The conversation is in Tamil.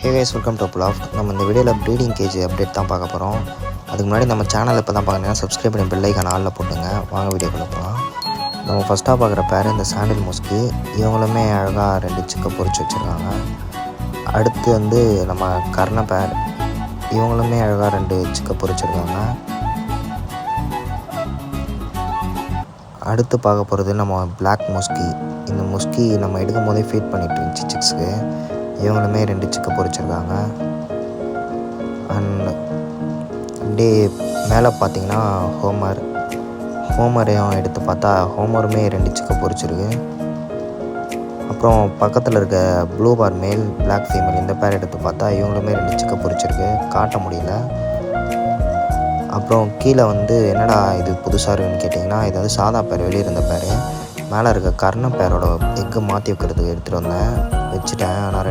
ஹே கைஸ், வெல்கம் டு புலாஃப். நம்ம இந்த வீடியோவில் ப்ரீடிங் கேஜ் அப்டேட் தான் பார்க்க போகிறோம். அதுக்கு முன்னாடி நம்ம சேனலை இப்போ தான் பார்க்குறீங்கன்னா சப்ஸ்கிரைப் பண்ணி பெல் ஐக்கான ஆளில் போட்டுங்க. வாங்க வீடியோக்குள்ளே போகலாம். நம்ம ஃபஸ்ட்டாக பார்க்குற பேர் இந்த சாண்டில் மொஸ்கி. இவங்களுமே அழகாக 2 சிக்கை பொறிச்சு வச்சுருக்காங்க. அடுத்து வந்து நம்ம கர்ண பேர். இவங்களுமே அழகாக 2 சிக்கை பொறிச்சிருக்காங்க. அடுத்து பார்க்க போகிறது நம்ம பிளாக் மொஸ்கி. இந்த மொஸ்கி நம்ம எடுக்கும் போதே ஃபீட் பண்ணிட்டு இருந்துச்சு சிக்ஸ்க்கு. இவங்களுமே 2 சிக்கை பொறிச்சிருக்காங்க. அண்ட் அப்படியே மேலே பார்த்தீங்கன்னா ஹோமரையும் எடுத்து பார்த்தா ஹோமருமே 2 சிக்கை பொறிச்சிருக்கு. அப்புறம் பக்கத்தில் இருக்க ப்ளூ பார் மேல் பிளாக் ஃபீமேல் இந்த பேர் எடுத்து பார்த்தா இவங்களுமே 2 சிக்கை பொறிச்சிருக்கு. காட்ட முடியல. அப்புறம் கீழே வந்து என்னடா இது புதுசாக இருக்குன்னு கேட்டிங்கன்னா, இது வந்து சாதா பேர், வெளியே இருந்த பேர். மேலே இருக்க கர்ண பேரோட எக்கு மாற்றி வைக்கிறதுக்கு எடுத்துகிட்டு வந்தேன், வச்சுட்டேன். ஆனால்